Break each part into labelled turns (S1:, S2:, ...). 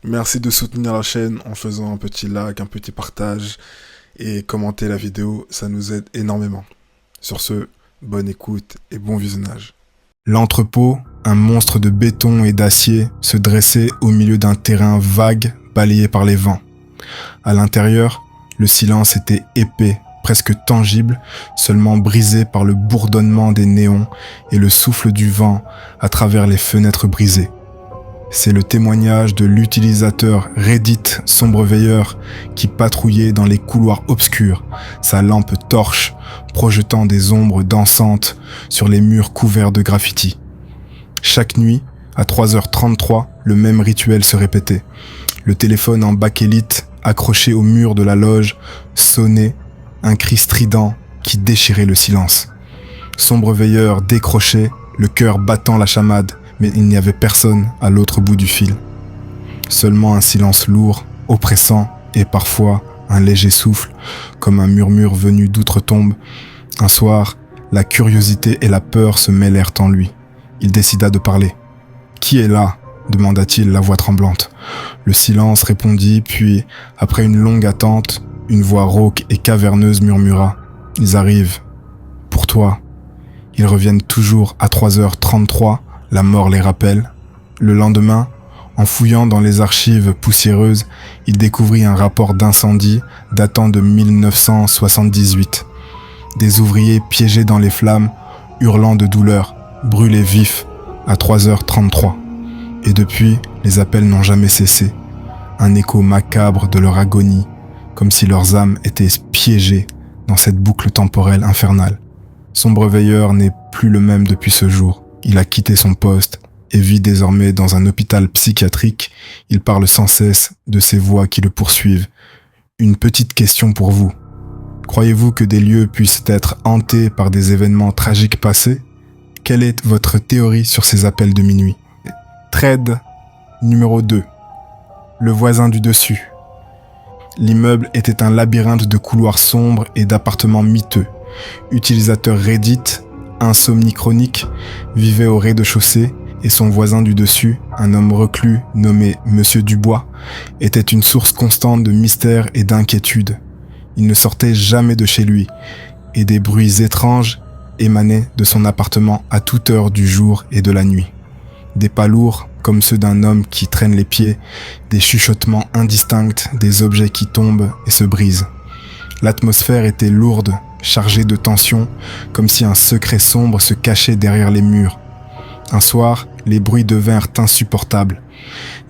S1: Merci de soutenir la chaîne en faisant un petit like, un petit partage et commenter la vidéo, ça nous aide énormément. Sur ce, bonne écoute et bon visionnage. L'entrepôt, un monstre de béton et d'acier, se dressait au milieu d'un terrain vague balayé par les vents. À l'intérieur, le silence était épais, presque tangible, seulement brisé par le bourdonnement des néons et le souffle du vent à travers les fenêtres brisées. C'est le témoignage de l'utilisateur Reddit Sombreveilleur qui patrouillait dans les couloirs obscurs, sa lampe torche projetant des ombres dansantes sur les murs couverts de graffitis. Chaque nuit, à 3h33, le même rituel se répétait. Le téléphone en bakélite, accroché au mur de la loge, sonnait, un cri strident qui déchirait le silence. Sombreveilleur décrochait, le cœur battant la chamade, mais il n'y avait personne à l'autre bout du fil. Seulement un silence lourd, oppressant, et parfois un léger souffle, comme un murmure venu d'outre-tombe. Un soir, la curiosité et la peur se mêlèrent en lui. Il décida de parler. « Qui est là ?» demanda-t-il, la voix tremblante. Le silence répondit, puis, après une longue attente, une voix rauque et caverneuse murmura « Ils arrivent. Pour toi. Ils reviennent toujours à 3h33. La mort les rappelle. » Le lendemain, en fouillant dans les archives poussiéreuses, il découvrit un rapport d'incendie datant de 1978. Des ouvriers piégés dans les flammes, hurlant de douleur, brûlés vifs à 3h33. Et depuis, les appels n'ont jamais cessé. Un écho macabre de leur agonie, comme si leurs âmes étaient piégées dans cette boucle temporelle infernale. Sombreveilleur n'est plus le même depuis ce jour. Il a quitté son poste et vit désormais dans un hôpital psychiatrique. Il parle sans cesse de ces voix qui le poursuivent. Une petite question pour vous. Croyez-vous que des lieux puissent être hantés par des événements tragiques passés? Quelle est votre théorie sur ces appels de minuit? Thread numéro 2. Le voisin du dessus. L'immeuble était un labyrinthe de couloirs sombres et d'appartements miteux. Utilisateur Reddit, insomnie chronique, vivait au rez-de-chaussée et son voisin du dessus, un homme reclus nommé Monsieur Dubois, était une source constante de mystère et d'inquiétude. Il ne sortait jamais de chez lui et des bruits étranges émanaient de son appartement à toute heure du jour et de la nuit. Des pas lourds comme ceux d'un homme qui traîne les pieds, des chuchotements indistincts, des objets qui tombent et se brisent. L'atmosphère était lourde, chargée de tension, comme si un secret sombre se cachait derrière les murs. Un soir, les bruits devinrent insupportables.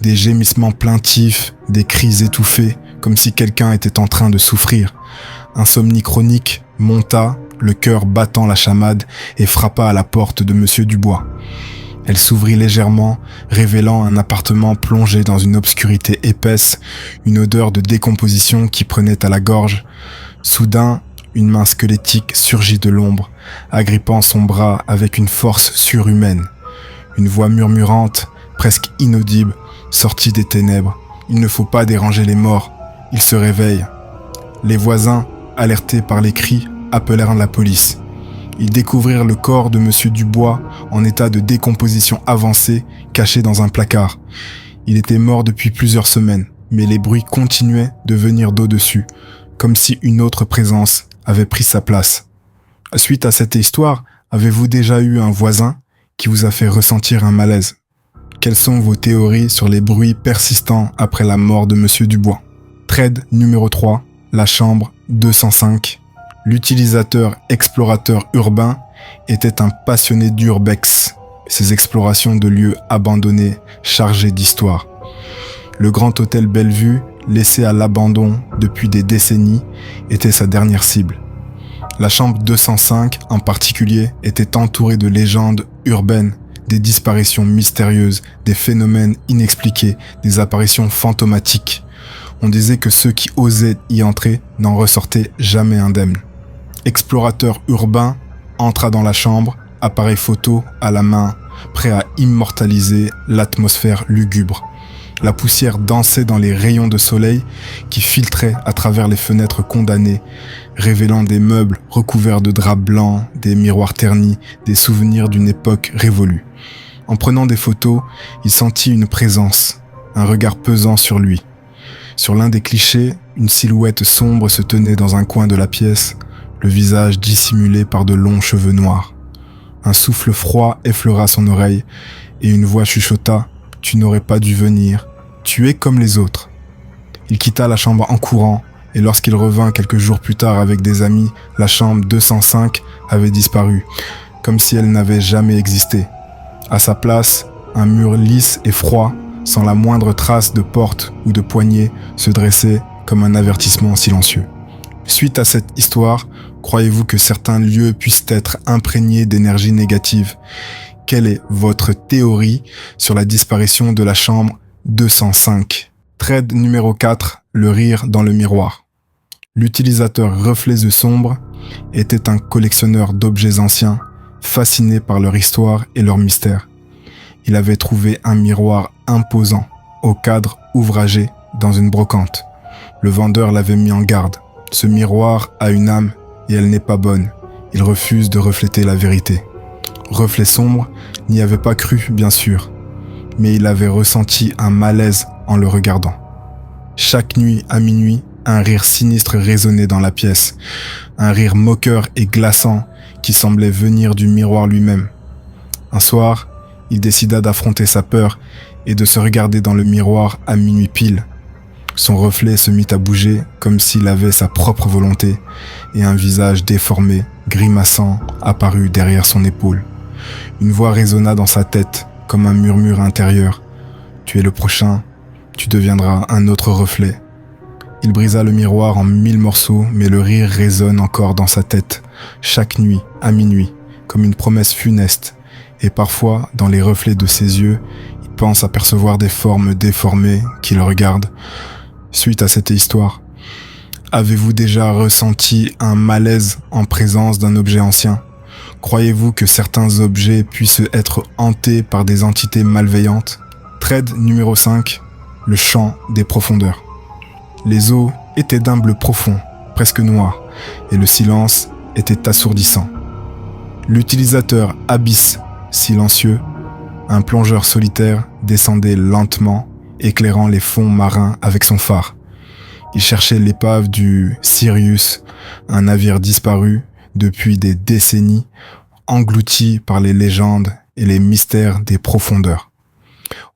S1: Des gémissements plaintifs, des cris étouffés, comme si quelqu'un était en train de souffrir. Insomnie chronique monta, le cœur battant la chamade, et frappa à la porte de Monsieur Dubois. Elle s'ouvrit légèrement, révélant un appartement plongé dans une obscurité épaisse, une odeur de décomposition qui prenait à la gorge. Soudain, une main squelettique surgit de l'ombre, agrippant son bras avec une force surhumaine. Une voix murmurante, presque inaudible, sortit des ténèbres. « Il ne faut pas déranger les morts, ils se réveillent. » Les voisins, alertés par les cris, appelèrent la police. Ils découvrirent le corps de Monsieur Dubois en état de décomposition avancée, caché dans un placard. Il était mort depuis plusieurs semaines, mais les bruits continuaient de venir d'au-dessus, comme si une autre présence avait pris sa place. Suite à cette histoire, avez-vous déjà eu un voisin qui vous a fait ressentir un malaise? Quelles sont vos théories sur les bruits persistants après la mort de Monsieur Dubois? Thread numéro 3, la chambre 205. L'utilisateur explorateur urbain était un passionné d'urbex, ses explorations de lieux abandonnés, chargés d'histoire. Le grand hôtel Bellevue, laissé à l'abandon depuis des décennies, était sa dernière cible. La chambre 205, en particulier, était entourée de légendes urbaines, des disparitions mystérieuses, des phénomènes inexpliqués, des apparitions fantomatiques. On disait que ceux qui osaient y entrer n'en ressortaient jamais indemnes. Explorateur urbain entra dans la chambre, appareil photo à la main, prêt à immortaliser l'atmosphère lugubre. La poussière dansait dans les rayons de soleil qui filtraient à travers les fenêtres condamnées, révélant des meubles recouverts de draps blancs, des miroirs ternis, des souvenirs d'une époque révolue. En prenant des photos, il sentit une présence, un regard pesant sur lui. Sur l'un des clichés, une silhouette sombre se tenait dans un coin de la pièce, le visage dissimulé par de longs cheveux noirs. Un souffle froid effleura son oreille et une voix chuchota « Tu n'aurais pas dû venir, tu es comme les autres ». Il quitta la chambre en courant et lorsqu'il revint quelques jours plus tard avec des amis, la chambre 205 avait disparu, comme si elle n'avait jamais existé. À sa place, un mur lisse et froid, sans la moindre trace de porte ou de poignée, se dressait comme un avertissement silencieux. Suite à cette histoire, croyez-vous que certains lieux puissent être imprégnés d'énergie négative? Quelle est votre théorie sur la disparition de la chambre 205? Thread numéro 4, le rire dans le miroir. L'utilisateur Reflets Sombres était un collectionneur d'objets anciens, fasciné par leur histoire et leur mystère. Il avait trouvé un miroir imposant, au cadre ouvragé, dans une brocante. Le vendeur l'avait mis en garde. Ce miroir a une âme et elle n'est pas bonne. Il refuse de refléter la vérité. Reflets Sombres n'y avait pas cru, bien sûr, mais il avait ressenti un malaise en le regardant. Chaque nuit à minuit, un rire sinistre résonnait dans la pièce, un rire moqueur et glaçant qui semblait venir du miroir lui-même. Un soir, il décida d'affronter sa peur et de se regarder dans le miroir à minuit pile. Son reflet se mit à bouger comme s'il avait sa propre volonté et un visage déformé, grimaçant, apparut derrière son épaule. Une voix résonna dans sa tête comme un murmure intérieur. « Tu es le prochain, tu deviendras un autre reflet. » Il brisa le miroir en 1000 morceaux, mais le rire résonne encore dans sa tête, chaque nuit, à minuit, comme une promesse funeste. Et parfois, dans les reflets de ses yeux, il pense apercevoir des formes déformées qui le regardent. Suite à cette histoire, avez-vous déjà ressenti un malaise en présence d'un objet ancien? Croyez-vous que certains objets puissent être hantés par des entités malveillantes? Thread numéro 5, le chant des profondeurs. Les eaux étaient d'un bleu profond, presque noir, et le silence était assourdissant. L'utilisateur Abyss, silencieux, un plongeur solitaire, descendait lentement, éclairant les fonds marins avec son phare. Il cherchait l'épave du Sirius, un navire disparu depuis des décennies, englouti par les légendes et les mystères des profondeurs.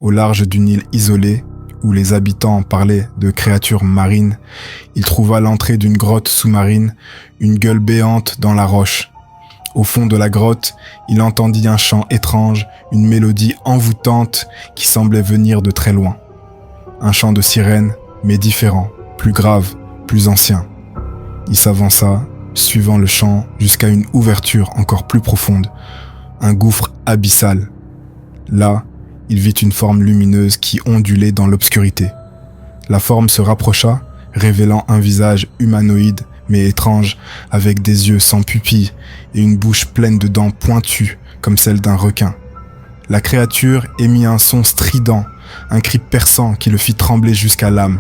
S1: Au large d'une île isolée, où les habitants parlaient de créatures marines, il trouva l'entrée d'une grotte sous-marine, une gueule béante dans la roche. Au fond de la grotte, il entendit un chant étrange, une mélodie envoûtante qui semblait venir de très loin. Un chant de sirène, mais différent, plus grave, plus ancien. Il s'avança, suivant le chant, jusqu'à une ouverture encore plus profonde, un gouffre abyssal. Là, il vit une forme lumineuse qui ondulait dans l'obscurité. La forme se rapprocha, révélant un visage humanoïde mais étrange, avec des yeux sans pupilles et une bouche pleine de dents pointues comme celle d'un requin. La créature émit un son strident, un cri perçant qui le fit trembler jusqu'à l'âme.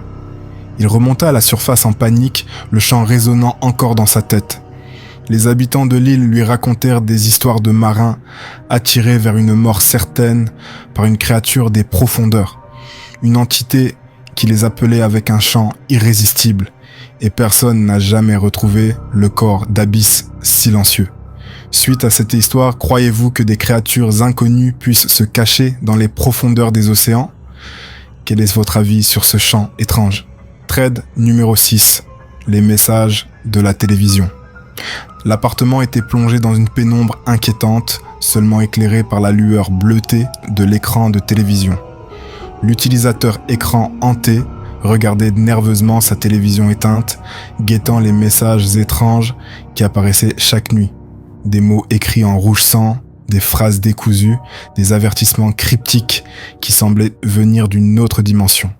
S1: Il remonta à la surface en panique, le chant résonnant encore dans sa tête. Les habitants de l'île lui racontèrent des histoires de marins attirés vers une mort certaine par une créature des profondeurs, une entité qui les appelait avec un chant irrésistible, et personne n'a jamais retrouvé le corps d'Abyss silencieux. Suite à cette histoire, croyez-vous que des créatures inconnues puissent se cacher dans les profondeurs des océans? Quel est votre avis sur ce chant étrange? Thread numéro 6, les messages de la télévision. L'appartement était plongé dans une pénombre inquiétante, seulement éclairé par la lueur bleutée de l'écran de télévision. L'utilisateur écran hanté regardait nerveusement sa télévision éteinte, guettant les messages étranges qui apparaissaient chaque nuit. Des mots écrits en rouge sang, des phrases décousues, des avertissements cryptiques qui semblaient venir d'une autre dimension.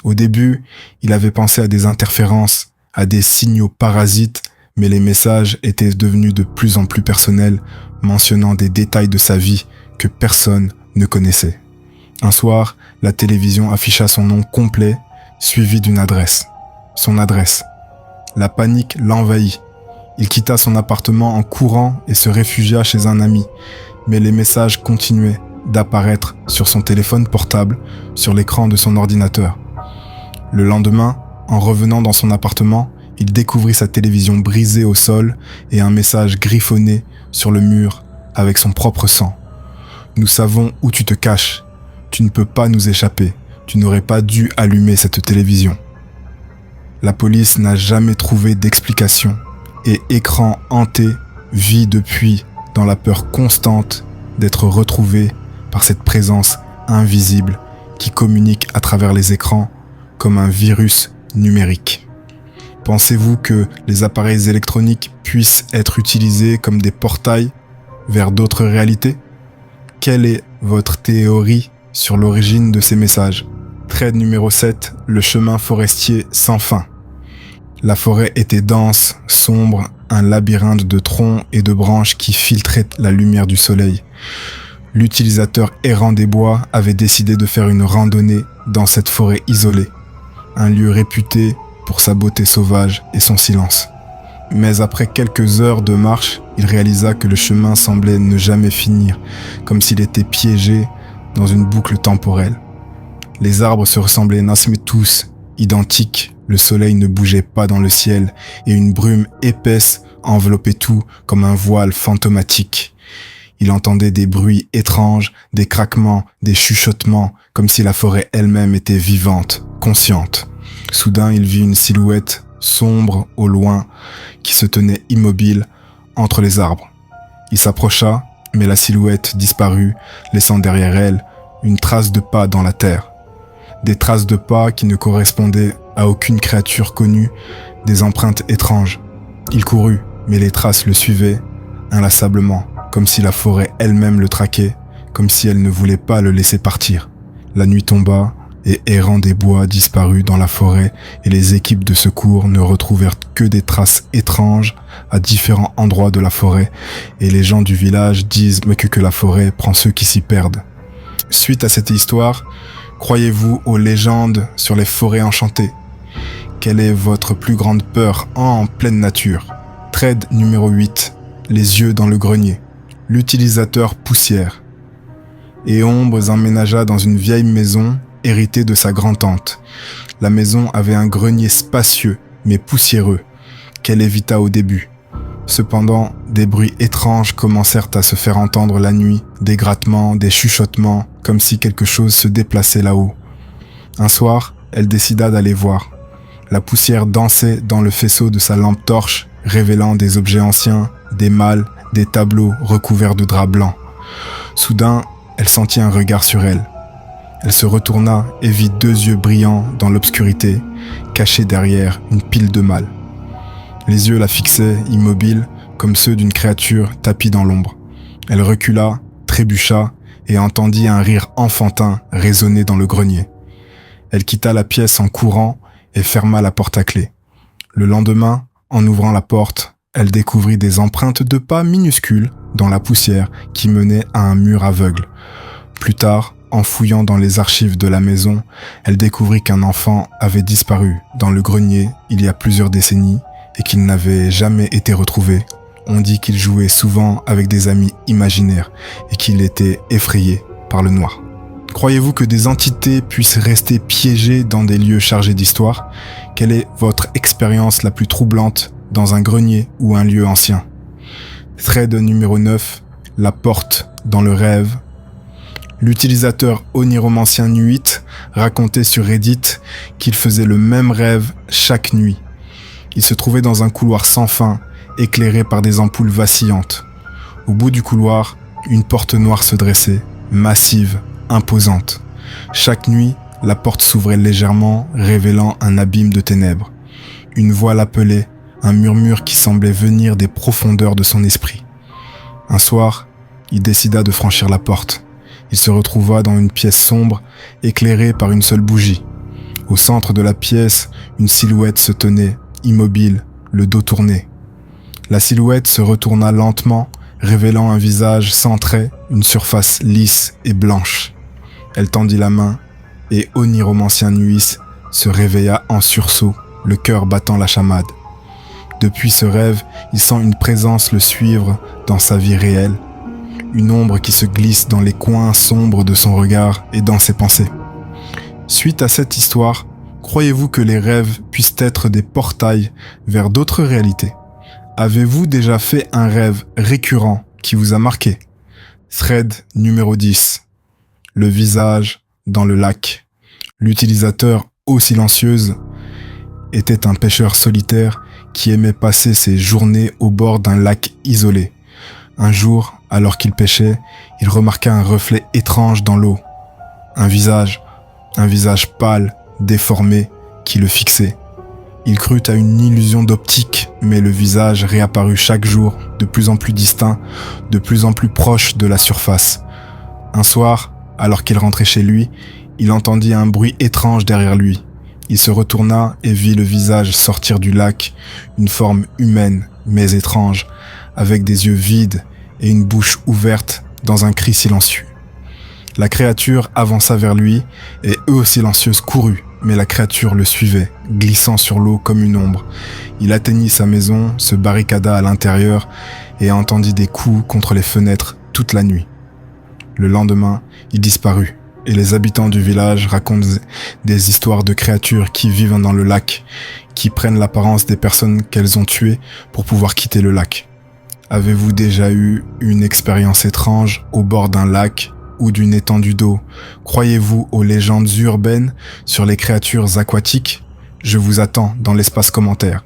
S1: Au début, il avait pensé à des interférences, à des signaux parasites, mais les messages étaient devenus de plus en plus personnels, mentionnant des détails de sa vie que personne ne connaissait. Un soir, la télévision afficha son nom complet, suivi d'une adresse. Son adresse. La panique l'envahit. Il quitta son appartement en courant et se réfugia chez un ami. Mais les messages continuaient, d'apparaître sur son téléphone portable, sur l'écran de son ordinateur. Le lendemain, en revenant dans son appartement, il découvrit sa télévision brisée au sol et un message griffonné sur le mur avec son propre sang. « Nous savons où tu te caches. Tu ne peux pas nous échapper. Tu n'aurais pas dû allumer cette télévision. » La police n'a jamais trouvé d'explication et Écran hanté vit depuis dans la peur constante d'être retrouvé par cette présence invisible qui communique à travers les écrans comme un virus numérique. Pensez-vous que les appareils électroniques puissent être utilisés comme des portails vers d'autres réalités? Quelle est votre théorie sur l'origine de ces messages? Trait numéro 7, le chemin forestier sans fin. La forêt était dense, sombre, un labyrinthe de troncs et de branches qui filtraient la lumière du soleil. L'utilisateur errant des bois avait décidé de faire une randonnée dans cette forêt isolée, un lieu réputé pour sa beauté sauvage et son silence. Mais après quelques heures de marche, il réalisa que le chemin semblait ne jamais finir, comme s'il était piégé dans une boucle temporelle. Les arbres se ressemblaient tous, identiques, le soleil ne bougeait pas dans le ciel et une brume épaisse enveloppait tout comme un voile fantomatique. Il entendait des bruits étranges, des craquements, des chuchotements, comme si la forêt elle-même était vivante, consciente. Soudain, il vit une silhouette sombre au loin qui se tenait immobile entre les arbres. Il s'approcha, mais la silhouette disparut, laissant derrière elle une trace de pas dans la terre. Des traces de pas qui ne correspondaient à aucune créature connue, des empreintes étranges. Il courut, mais les traces le suivaient inlassablement, comme si la forêt elle-même le traquait, comme si elle ne voulait pas le laisser partir. La nuit tomba, et errant des bois disparus dans la forêt, et les équipes de secours ne retrouvèrent que des traces étranges à différents endroits de la forêt, et les gens du village disent que la forêt prend ceux qui s'y perdent. Suite à cette histoire, croyez-vous aux légendes sur les forêts enchantées? Quelle est votre plus grande peur en pleine nature? Trade numéro 8, les yeux dans le grenier. L'utilisateur poussière. Et Ombres emménagea dans une vieille maison héritée de sa grand-tante. La maison avait un grenier spacieux, mais poussiéreux, qu'elle évita au début. Cependant, des bruits étranges commencèrent à se faire entendre la nuit, des grattements, des chuchotements, comme si quelque chose se déplaçait là-haut. Un soir, elle décida d'aller voir. La poussière dansait dans le faisceau de sa lampe torche, révélant des objets anciens, des malles, des tableaux recouverts de draps blancs. Soudain, elle sentit un regard sur elle. Elle se retourna et vit 2 yeux brillants dans l'obscurité, cachés derrière une pile de malles. Les yeux la fixaient, immobiles, comme ceux d'une créature tapie dans l'ombre. Elle recula, trébucha, et entendit un rire enfantin résonner dans le grenier. Elle quitta la pièce en courant et ferma la porte à clé. Le lendemain, en ouvrant la porte, elle découvrit des empreintes de pas minuscules dans la poussière qui menaient à un mur aveugle. Plus tard, en fouillant dans les archives de la maison, elle découvrit qu'un enfant avait disparu dans le grenier il y a plusieurs décennies et qu'il n'avait jamais été retrouvé. On dit qu'il jouait souvent avec des amis imaginaires et qu'il était effrayé par le noir. Croyez-vous que des entités puissent rester piégées dans des lieux chargés d'histoire? Quelle est votre expérience la plus troublante dans un grenier ou un lieu ancien? Thread numéro 9, la porte dans le rêve. L'utilisateur Oniromancien Nuit racontait sur Reddit qu'il faisait le même rêve chaque nuit. Il se trouvait dans un couloir sans fin, éclairé par des ampoules vacillantes. Au bout du couloir, une porte noire se dressait, massive, imposante. Chaque nuit, la porte s'ouvrait légèrement, révélant un abîme de ténèbres. Une voix l'appelait, un murmure qui semblait venir des profondeurs de son esprit. Un soir, il décida de franchir la porte. Il se retrouva dans une pièce sombre, éclairée par une seule bougie. Au centre de la pièce, une silhouette se tenait, immobile, le dos tourné. La silhouette se retourna lentement, révélant un visage sans traits, une surface lisse et blanche. Elle tendit la main, et Oniromancien Nuit se réveilla en sursaut, le cœur battant la chamade. Depuis ce rêve, il sent une présence le suivre dans sa vie réelle. une ombre qui se glisse dans les coins sombres de son regard et dans ses pensées. Suite à cette histoire, croyez-vous que les rêves puissent être des portails vers d'autres réalités? Avez-vous déjà fait un rêve récurrent qui vous a marqué? Thread numéro 10. Le visage dans le lac. L'utilisateur eau silencieuse était un pêcheur solitaire qui aimait passer ses journées au bord d'un lac isolé. Un jour, alors qu'il pêchait, il remarqua un reflet étrange dans l'eau. Un visage pâle, déformé, qui le fixait. Il crut à une illusion d'optique, mais le visage réapparut chaque jour, de plus en plus distinct, de plus en plus proche de la surface. Un soir, alors qu'il rentrait chez lui, il entendit un bruit étrange derrière lui. Il se retourna et vit le visage sortir du lac, une forme humaine, mais étrange, avec des yeux vides et une bouche ouverte dans un cri silencieux. La créature avança vers lui et eau silencieuse courut, mais la créature le suivait, glissant sur l'eau comme une ombre. Il atteignit sa maison, se barricada à l'intérieur et entendit des coups contre les fenêtres toute la nuit. Le lendemain, il disparut et les habitants du village racontent des histoires de créatures qui vivent dans le lac, qui prennent l'apparence des personnes qu'elles ont tuées pour pouvoir quitter le lac. Avez-vous déjà eu une expérience étrange au bord d'un lac ou d'une étendue d'eau? Croyez-vous aux légendes urbaines sur les créatures aquatiques? Je vous attends dans l'espace commentaire.